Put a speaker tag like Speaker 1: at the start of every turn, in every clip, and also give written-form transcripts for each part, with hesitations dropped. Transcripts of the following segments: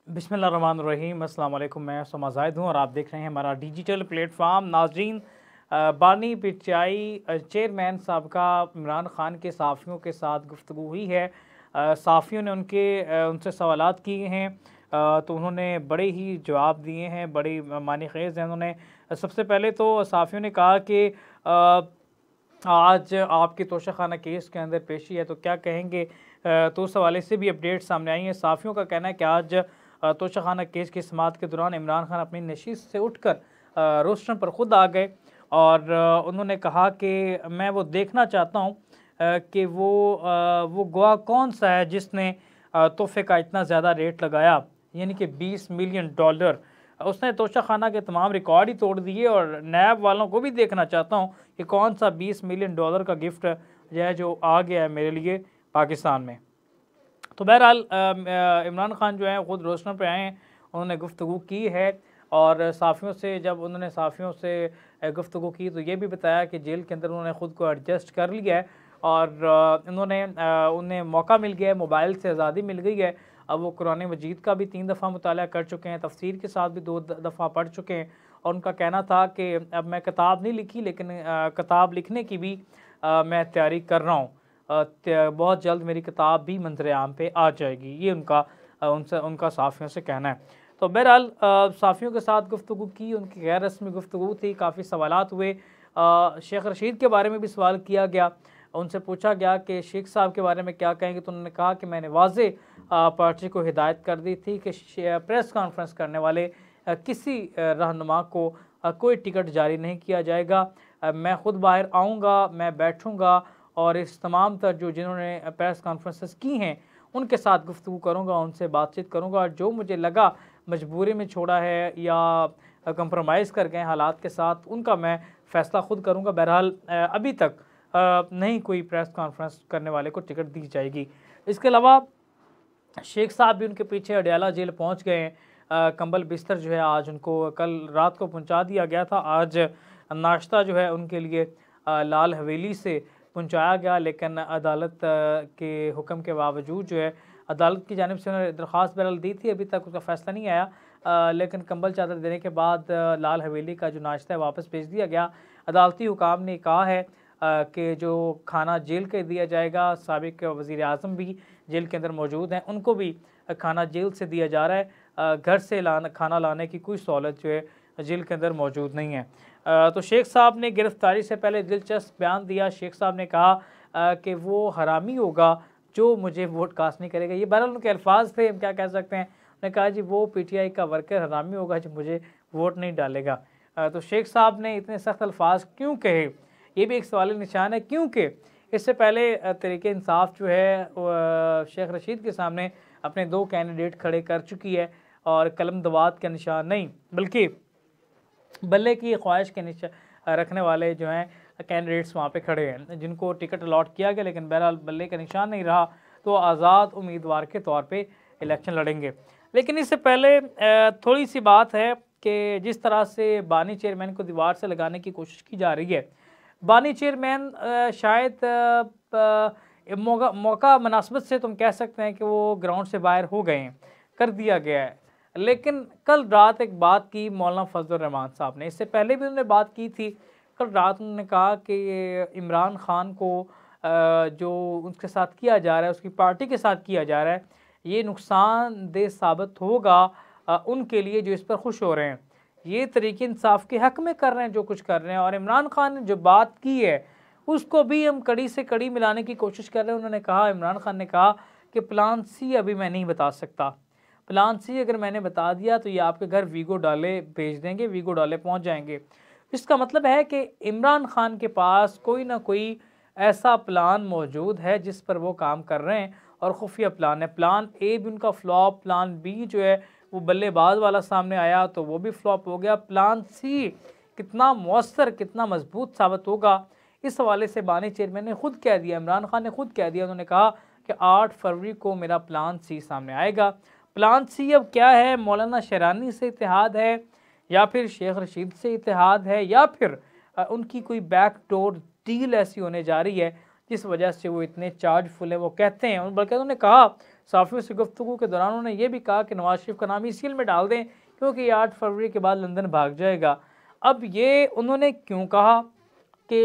Speaker 1: बिस्मिल्लाहिर्रहमानिर्रहीम। अस्सलाम वालेकुम। मैं सोमा जाहिद हूँ और आप देख रहे हैं हमारा डिजिटल प्लेटफॉर्म। नाज़रीन, बानी पीटीआई चेयरमैन साहबका इमरान खान के सहाफ़ियों के साथ गुफ्तगू हुई है। सहाफ़ियों ने उनसे सवालात किए हैं, तो उन्होंने बड़े ही जवाब दिए हैं, बड़े मानी ख़ेज़ हैं। उन्होंने सबसे पहले तो सहाफ़ियों ने कहा कि आज आपके तोशाखाना केस के अंदर पेशी है, तो क्या कहेंगे। तो उस हवाले से भी अपडेट सामने आई हैं। सहाफ़ियों का कहना है कि आज तोशाखाना केस की समाअत के दौरान इमरान खान अपनी नशिस्त से उठकर रोस्टर पर ख़ुद आ गए और उन्होंने कहा कि मैं वो देखना चाहता हूँ कि वो गवाह कौन सा है जिसने तोहफ़े का इतना ज़्यादा रेट लगाया, यानी कि $20 मिलियन। उसने तोशाखाना के तमाम रिकॉर्ड ही तोड़ दिए और नैब वालों को भी देखना चाहता हूँ कि कौन सा $20 मिलियन का गिफ्ट जो है जो आ गया है मेरे लिए पाकिस्तान में। तो बहरहाल इमरान खान जो है ख़ुद रोस्टर पे आए हैं, उन्होंने गुफ्तगू की है और सहाफ़ियों से जब उन्होंने सहाफ़ियों से गुफ्तगू की तो ये भी बताया कि जेल के अंदर उन्होंने ख़ुद को एडजस्ट कर लिया है और उन्हें मौका मिल गया है, मोबाइल से आज़ादी मिल गई है। अब वो कुरान मजीद का भी 3 दफ़ा मुताला कर चुके हैं, तफसीर के साथ भी 2 दफ़ा पढ़ चुके हैं और उनका कहना था कि अब मैं किताब नहीं लिखी, लेकिन किताब लिखने की भी मैं तैयारी कर रहा हूँ। बहुत जल्द मेरी किताब भी मंज़र आम पे आ जाएगी, ये उनका सहाफ़ियों से कहना है। तो बहरहाल सहाफ़ियों के साथ गुफ्तगू की, उनकी गैर रस्मी गुफ्तगू थी, काफ़ी सवालात हुए। शेख रशीद के बारे में भी सवाल किया गया, उनसे पूछा गया कि शेख साहब के बारे में क्या कहेंगे, तो उन्होंने कहा कि मैंने वाज़े पार्टी को हिदायत कर दी थी कि प्रेस कॉन्फ्रेंस करने वाले किसी रहनुमा को कोई टिकट जारी नहीं किया जाएगा। मैं ख़ुद बाहर आऊँगा, मैं बैठूँगा और इस तमाम तर जिन्होंने प्रेस कॉन्फ्रेंसेस की हैं उनके साथ गुफ्तगू करूँगा, उनसे बातचीत करूँगा और जो मुझे लगा मजबूरी में छोड़ा है या कंप्रोमाइज़ कर गए हालात के साथ, उनका मैं फ़ैसला ख़ुद करूँगा। बहरहाल अभी तक नहीं कोई प्रेस कॉन्फ्रेंस करने वाले को टिकट दी जाएगी। इसके अलावा शेख साहब भी उनके पीछे अडयाला जेल पहुंच गए हैं। कंबल बिस्तर जो है आज उनको कल रात को पहुंचा दिया गया था, आज नाश्ता जो है उनके लिए लाल हवेली से पहुंचाया गया, लेकिन अदालत के हुक्म के बावजूद जो है अदालत की जानिब से उन्होंने दरख्वास्त बहरहाल दी थी, अभी तक उसका फ़ैसला नहीं आया। लेकिन कंबल चादर देने के बाद लाल हवेली का जो नाश्ता है वापस भेज दिया गया। अदालती हुकाम ने कहा है कि जो खाना जेल के दिया जाएगा, साबिक़ वज़ीर आज़म भी जेल के अंदर मौजूद हैं, उनको भी खाना जेल से दिया जा रहा है। घर से खाना लाने की कोई सहूलत जो है जेल के अंदर मौजूद नहीं है। तो शेख साहब ने गिरफ़्तारी से पहले दिलचस्प बयान दिया। शेख साहब ने कहा कि वो हरामी होगा जो मुझे वोट कास्ट नहीं करेगा। ये बहरहाल उनके अल्फाज थे, हम क्या कह सकते हैं। उन्होंने कहा जी वो पीटीआई का वर्कर हरामी होगा जो मुझे वोट नहीं डालेगा। तो शेख साहब ने इतने सख्त अल्फाज क्यों कहे, ये भी एक सवाल निशान है, क्योंकि इससे पहले तहरीक इंसाफ जो है शेख रशीद के सामने अपने 2 कैंडिडेट खड़े कर चुकी है और कलम दवात का निशान नहीं बल्कि बल्ले की ख्वाहिश के रखने वाले जो हैं कैंडिडेट्स वहाँ पे खड़े हैं, जिनको टिकट अलॉट किया गया, लेकिन बहरहाल बल्ले का निशान नहीं रहा तो आज़ाद उम्मीदवार के तौर पे इलेक्शन लड़ेंगे। लेकिन इससे पहले थोड़ी सी बात है कि जिस तरह से बानी चेयरमैन को दीवार से लगाने की कोशिश की जा रही है, बानी चेयरमैन शायद मौका मुनासबत से तुम कह सकते हैं कि वो ग्राउंड से बाहर हो गए हैं, कर दिया गया है। लेकिन कल रात एक बात की मौलाना फजल रहमान साहब ने, इससे पहले भी उन्होंने बात की थी। कल रात उन्होंने कहा कि इमरान खान को जो उसके साथ किया जा रहा है, उसकी पार्टी के साथ किया जा रहा है, ये नुकसानदेह साबित होगा उनके लिए जो इस पर खुश हो रहे हैं। ये तरीके इंसाफ के हक़ में कर रहे हैं जो कुछ कर रहे हैं, और इमरान खान ने जो बात की है उसको भी हम कड़ी से कड़ी मिलाने की कोशिश कर रहे हैं। उन्होंने कहा, इमरान खान ने कहा कि प्लान सी अभी मैं नहीं बता सकता, प्लान सी अगर मैंने बता दिया तो ये आपके घर वीगो डाले भेज देंगे, वीगो डाले पहुंच जाएंगे। इसका मतलब है कि इमरान खान के पास कोई ना कोई ऐसा प्लान मौजूद है जिस पर वो काम कर रहे हैं और खुफिया प्लान है। प्लान ए भी उनका फ्लॉप, प्लान बी जो है वो बल्लेबाज वाला सामने आया तो वो भी फ्लॉप हो गया। प्लान सी कितना मौसर, कितना मजबूत साबित होगा, इस हवाले से बानी चेयरमैन ने खुद कह दिया, इमरान खान ने खुद कह दिया। उन्होंने कहा कि 8 फरवरी को मेरा प्लान सी सामने आएगा। प्लान सी अब क्या है, मौलाना शरानी से इत्तेहाद है या फिर शेख रशीद से इत्तेहाद है या फिर उनकी कोई बैकडोर डील ऐसी होने जा रही है जिस वजह से वो इतने चार्जफुल है। वो कहते हैं, बल्कि उन्होंने कहा सहाफ़ियों से गुफ्तगू के दौरान उन्होंने ये भी कहा कि नवाज शरीफ का नाम इसी में डाल दें क्योंकि ये 8 फरवरी के बाद लंदन भाग जाएगा। अब ये उन्होंने क्यों कहा कि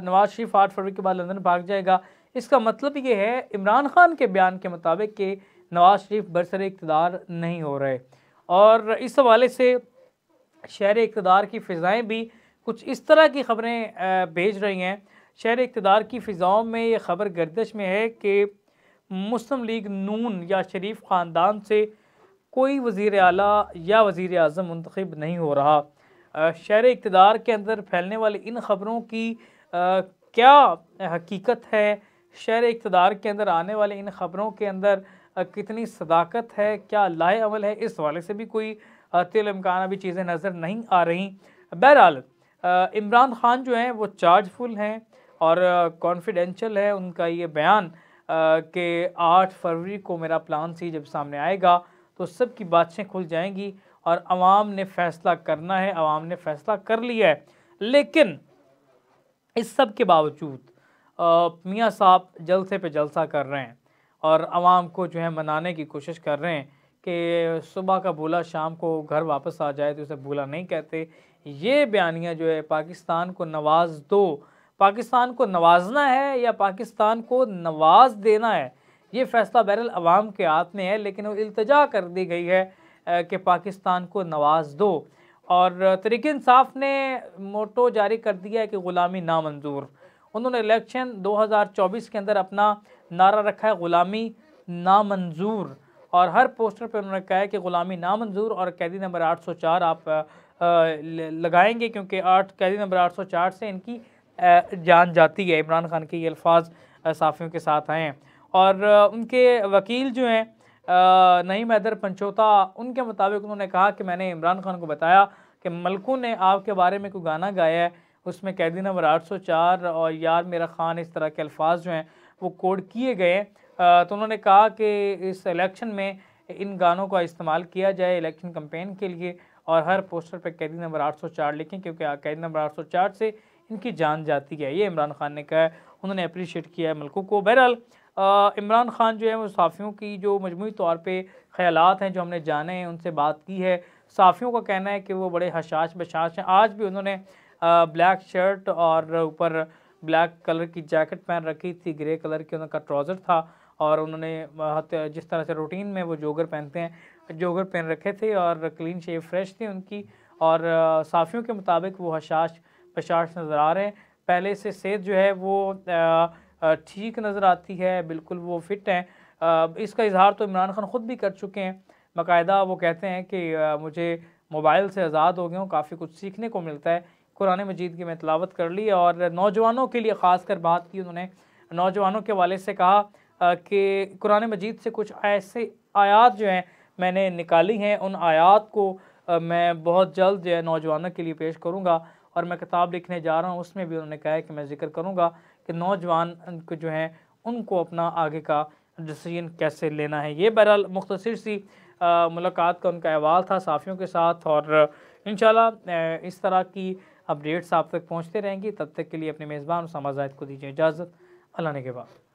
Speaker 1: नवाज शरीफ 8 फरवरी के बाद लंदन भाग जाएगा? इसका मतलब ये है इमरान खान के बयान के मुताबिक कि नवाज शरीफ बरसर इक़्तिदार नहीं हो रहे, और इस हवाले से शहर इक़्तिदार की फ़िज़ाएँ भी कुछ इस तरह की ख़बरें भेज रही हैं। शहर इक़्तिदार की फ़िज़ाओं में ये ख़बर गर्दिश में है कि मुस्लिम लीग नून या शरीफ ख़ानदान से कोई वज़ीर आला या वज़ीर आज़म मुंतखब नहीं हो रहा। शहर इक़्तिदार के अंदर फैलने वाली इन ख़बरों की क्या हकीकत है, शहर इक़्तिदार के अंदर आने वाले इन ख़बरों के अंदर कितनी सदाकत है, क्या लाए अमल है, इस हवाले से भी कोई तिल इम्कान अभी चीज़ें नज़र नहीं आ रही। बहरहाल इमरान खान जो हैं वो चार्जफुल हैं और कॉन्फिडेंशियल है उनका ये बयान कि 8 फरवरी को मेरा प्लान सी जब सामने आएगा तो सब की बातें खुल जाएंगी और अवाम ने फ़ैसला करना है, अवाम ने फ़ैसला कर लिया है। लेकिन इस सब के बावजूद मियाँ साहब जलसे पे जलसा कर रहे हैं और अवाम को जो है मनाने की कोशिश कर रहे हैं कि सुबह का भूला शाम को घर वापस आ जाए तो उसे भूला नहीं कहते। ये बयानियाँ जो है पाकिस्तान को नवाज दो, पाकिस्तान को नवाजना है या पाकिस्तान को नवाज देना है, ये फ़ैसला बहरहाल अवाम के हाथ में है, लेकिन वो इल्तिजा कर दी गई है कि पाकिस्तान को नवाज दो। और तहरीक-ए-इंसाफ ने मोटो जारी कर दिया है कि ग़ुलामी नामंजूर। उन्होंने इलेक्शन 2024 के अंदर अपना नारा रखा है ग़ुलामी नामंजूर, और हर पोस्टर पे उन्होंने कहा है कि ग़ुलामी नामंजूर और कैदी नंबर 804 आप लगाएंगे क्योंकि कैदी नंबर 804 से इनकी जान जाती है। इमरान खान के ये अल्फाज सहाफ़ियों के साथ आए हैं और उनके वकील जो हैं नईम हैदर पंचोता, उनके मुताबिक उन्होंने कहा कि मैंने इमरान खान को बताया कि मलकू ने आपके बारे में कोई गाना गाया है, उसमें कैदी नंबर 804 और यार मेरा खान इस तरह के अल्फाज जो हैं वो कोड किए गए। तो उन्होंने कहा कि इस इलेक्शन में इन गानों का इस्तेमाल किया जाए इलेक्शन कैंपेन के लिए और हर पोस्टर पर कैदी नंबर 804 लिखें क्योंकि कैदी नंबर 804 से इनकी जान जाती है। ये इमरान खान ने कहा है, उन्होंने अप्रीशिएट किया है मलकू को। बहरहाल इमरान खान जो है वो सहाफ़ियों की जो मजमूई तौर पे ख़यालात हैं जो हमने जाने हैं, उनसे बात की है। सहाफ़ियों का कहना है कि वो बड़े हशाश बशाश हैं। आज भी उन्होंने ब्लैक शर्ट और ऊपर ब्लैक कलर की जैकेट पहन रखी थी, ग्रे कलर की उनका ट्राउज़र था और उन्होंने जिस तरह से रूटीन में वो जोगर पहनते हैं, जोगर पहन रखे थे और क्लीन शेव फ्रेश थी उनकी। और सहाफ़ियों के मुताबिक वो हशाश बशाश नज़र आ रहे हैं। पहले से सेहत जो है वो ठीक नज़र आती है, बिल्कुल वो फ़िट हैं। इसका इज़हार तो इमरान खान ख़ुद भी कर चुके हैं। बाकायदा वो कहते हैं कि मुझे मोबाइल से आज़ाद हो गया हूँ, काफ़ी कुछ सीखने को मिलता है। कुरान मजीद की मैं तिलावत कर ली और नौजवानों के लिए ख़ास कर बात की उन्होंने। नौजवानों के हवाले से कहा कि कुरान मजीद से कुछ ऐसे आयात जो हैं मैंने निकाली हैं, उन आयात को मैं बहुत जल्द जो है नौजवानों के लिए पेश करूँगा और मैं किताब लिखने जा रहा हूँ। उसमें भी उन्होंने कहा है कि मैं ज़िक्र करूँगा कि नौजवान को जो है उनको अपना आगे का डिसीजन कैसे लेना है। ये बहरहाल मुख्तसर सी मुलाकात का उनका अहवाल था सहाफ़ियों के साथ और इंशाल्लाह इस तरह की अपडेट्स आप तक पहुँचते रहेंगी। तब तक के लिए अपने मेज़बान उसामा ज़ाहिद को दीजिए इजाज़त। अल्लाह ने के बाद।